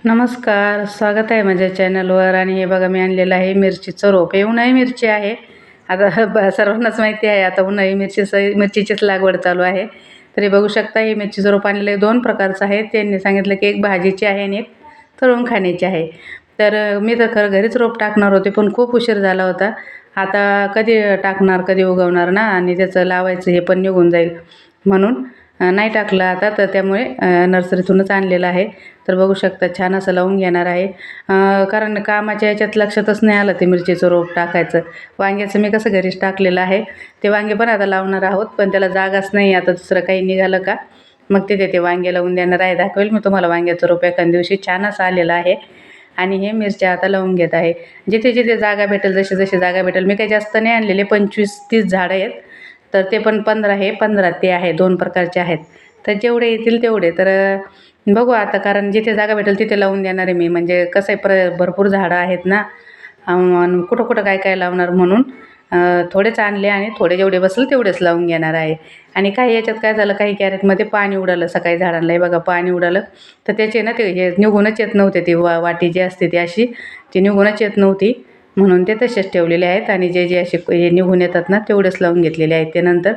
नमस्कार, स्वागत आहे माझ्या चॅनलवर. आणि हे बघा, मी आणलेलं आहे मिरचीचं रोप. हे उन्हाळी मिरची आहे. आता सर्वांनाच माहिती आहे, आता उन्हाळी मिरचीचीच लागवड चालू आहे. तर हे बघू शकता, हे मिरचीचं रोप आणलेलं आहे. 2 प्रकारचं आहे. त्यांनी सांगितलं की एक भाजीची आहे आणि एक तळून खाण्याची आहे. तर मी तर खरं घरीच रोप टाकणार होते, पण खूप उशीर झाला होता. आता कधी टाकणार, कधी उगवणार ना, आणि त्याचं लावायचं हे पण निघून जाईल म्हणून नाही टाकलं आता. तर त्यामुळे नर्सरीतूनच आणलेलं आहे. तर बघू शकता, छान असं लावून घेणार आहे. कारण कामाच्या याच्यात लक्षातच नाही आलं ते मिरचीचं रोप टाकायचं. वांग्याचं मी कसं घरीच टाकलेलं आहे. ते वांगे पण आता लावणार आहोत, पण त्याला जागाच नाही. आता दुसरं काही निघालं का मग ते वांगे लावून देणार आहे. दाखवेल मी तुम्हाला वांग्याचं रोप एखाद्या दिवशी. छान असं आलेलं आहे. आणि हे मिरच्या आता लावून घेत आहे. जिथे जिथे जागा भेटेल, जशी जशी जागा भेटेल. मी काही जास्त नाही आणलेले, 25-30 झाडं आहेत. तर ते पण 15 ते आहे, 2 प्रकारचे आहेत. तर जेवढे येतील तेवढे. तर बघू आता, कारण जिथे जागा भेटेल तिथे लावून देणार आहे मी. म्हणजे कसं आहे, भरपूर झाडं आहेत ना, कुठं कुठं काय काय लावणार म्हणून थोडेच आणले आणि थोडे जेवढे बसले तेवढेच लावून घेणार आहे. आणि काही याच्यात काय झालं, काही कॅरेटमध्ये पाणी उडालं सकाळी झाडांना. हे बघा, पाणी उडालं. तर त्याचे ना ते हे निघूनच येत नव्हते. ती वाटी जी असते ती अशी ती निघूनच येत नव्हती, म्हणून ते तसेच ठेवलेले आहेत. आणि जे जे असे हे निघून येतात ना, तेवढेच लावून घेतलेले आहेत. ते नंतर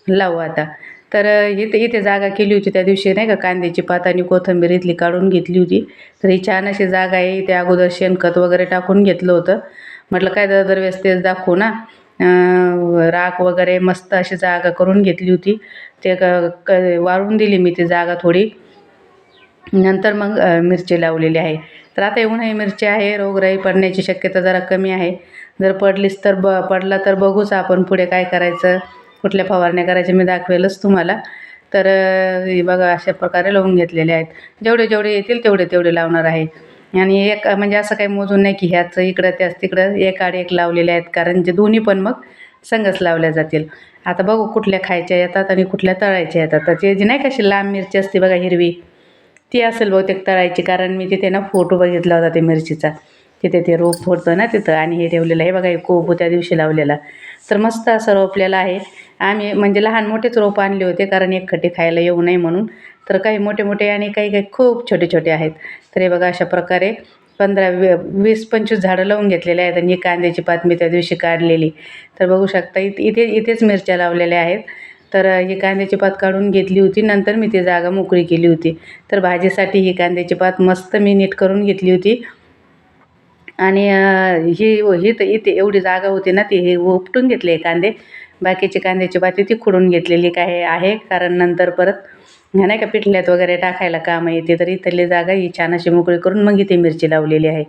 लावू आता. तर इथे जागा केली होती त्या दिवशी, नाही का, कांद्याची पात आणि कोथिंबीर इथली काढून घेतली होती. तर ही छान अशी जागा आहे. त्या अगोदर शेणखत वगैरे टाकून घेतलं होतं. म्हटलं काय दरवेळेस तेच दाखवू ना. राख वगैरे मस्त अशी जागा करून घेतली होती. ते वाळून दिली मी ती जागा थोडी. नंतर मग मिरची लावलेली आहे. तर आता उन्हाळी मिरची आहे. रोगराई पडण्याची शक्यता जरा कमी आहे. जर पडलीच तर पडला तर बघूच आपण पुढे काय करायचं, कुठल्या फवारण्या करायच्या, मी दाखवेलच तुम्हाला. तर हे बघा, अशा प्रकारे लावून घेतलेले आहेत. जेवढे जेवढे येतील तेवढे तेवढे लावणार आहे. आणि एक म्हणजे असं काही मोजून नाही की ह्याच इकडं त्याच तिकडं एक आड एक लावलेले आहेत, कारण जे दोन्ही पण मग संगच लावल्या जातील. आता बघू कुठल्या खायच्या येतात आणि कुठल्या तळायच्या येतात. तर ते जी नाही कशी लांब मिरची असते बघा, हिरवी, ती असेल बहुतेक तळायची. कारण मी तिथे ना फोटो बघितला होता ते मिरचीचा. तिथे ते रोप होतं ना तिथं, आणि हे ठेवलेलं आहे बघा, हे कोबू त्या दिवशी लावलेला. तर मस्त असं रोपलेलं आहे. आम्ही म्हणजे लहान मोठेच रोप आणले होते, कारण एकखट्टी खायला येऊ नये म्हणून. तर काही मोठे मोठे आणि काही काही खूप छोटे छोटे आहेत. तर हे बघा, अशा प्रकारे 20-25 झाडं लावून घेतलेले आहेत. आणि ही कांद्याची पात मी त्या दिवशी काढलेली. तर बघू शकता, इथेच मिरच्या लावलेल्या आहेत. तर ही कांद्याची पात काढून घेतली होती. नंतर मी ती जागा मोकळी केली होती. तर भाजीसाठी ही कांद्याची पात मस्त मी नीट करून घेतली होती. आणि ही तर इथे एवढी जागा होती ना, ती हे उपटून घेतले कांदे. बाकीची कांद्याची पाती ती खुडून घेतलेली काय आहे, कारण नंतर परत नाही का पिठल्यात वगैरे टाकायला कामं येते. तर इथली जागा ही छान अशी मोकळी करून मग इथे मिरची लावलेली आहे.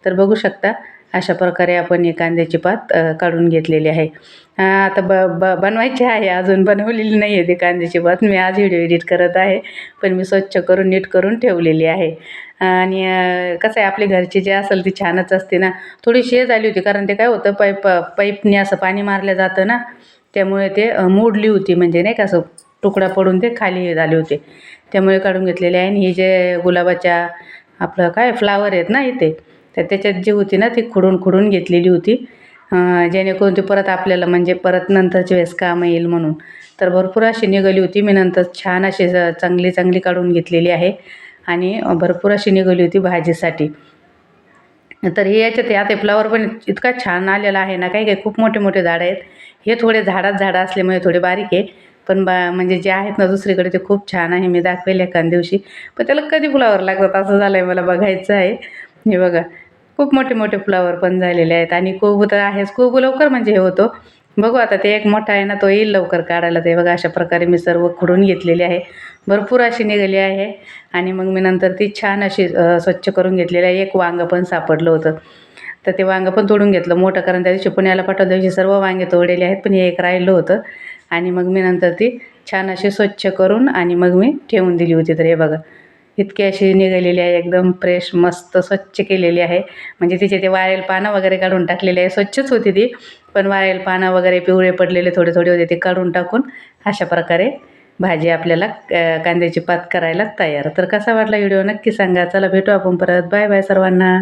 तर बघू शकता, अशा प्रकारे आपण ही कांद्याची पात काढून घेतलेली आहे. आता बनवायची आहे, अजून बनवलेली नाही आहे ती कांद्याची पात. मी आज व्हिडिओ एडिट करत आहे, पण मी स्वच्छ करून नीट करून ठेवलेली आहे. आणि कसं आहे, आपली घरची जी असेल ती छानच असते ना. थोडी शेज झाली होती, कारण ते काय होतं, पाईपने असं पाणी मारलं जातं ना, त्यामुळे ते मोडली होती. म्हणजे नाही का, असं तुकडा पडून ते खाली झाले होते. त्यामुळे काढून घेतलेले आहे. आणि ही जे गुलाबाच्या आपलं काय फ्लावर आहेत ना इथे, तर त्याच्यात जी होती ना ती खुडून घेतलेली होती, जेणेकरून ती परत आपल्याला म्हणजे परत नंतरच्या वेळेस कामं येईल म्हणून. तर भरपूर अशी निघाली होती. मी नंतर छान अशी चांगली चांगली काढून घेतलेली आहे. आणि भरपूर अशी निघाली होती भाजीसाठी. तर हे याच्यात आता फ्लावर पण इतका छान आलेला आहे ना. काही काही खूप मोठे मोठे झाडं आहेत. हे थोडे झाडं असल्यामुळे थोडे बारीक आहे. पण म्हणजे जे आहेत ना दुसरीकडे ते खूप छान आहे. मी दाखवेल एखाद्या दिवशी. पण त्याला कधी फ्लावर लागतात असं झालं आहे, मला बघायचं आहे. हे बघा, खूप मोठे मोठे फ्लावर पण झालेले आहेत. आणि कोबू तर आहेच. कोबू लवकर म्हणजे हे होतो. बघू आता, ते एक मोठा आहे ना, तो येईल लवकर काढायला. ते बघा, अशा प्रकारे मी सर्व खुडून घेतलेली आहे. भरपूर अशी निघाली आहे. आणि मग मी नंतर ती छान अशी स्वच्छ करून घेतलेली आहे. एक वांगं पण सापडलं होतं, तर ते वांगं पण तोडून घेतलं मोठं, कारण त्या दिवशी पुण्याला पाठवल्या दिवशी सर्व वांगे तोडलेले आहेत, पण हे एक राहिलं होतं. आणि मग मी नंतर ती छान अशी स्वच्छ करून आणि मग मी ठेवून दिली होती. तर हे बघा, इतकी अशी निघालेली आहे, एकदम फ्रेश मस्त स्वच्छ केलेली आहे. म्हणजे तिचे ते वाळेल पानं वगैरे काढून टाकलेले आहे. स्वच्छच होती ती, पण वाळेल पानं वगैरे पिवळे पडलेले थोडे थोडे होते, ते काढून टाकून अशा प्रकारे भाजी आपल्याला कांद्याची पात करायला तयार. तर कसा वाटला व्हिडिओ नक्की सांगा. चला भेटू आपण परत. बाय बाय सर्वांना.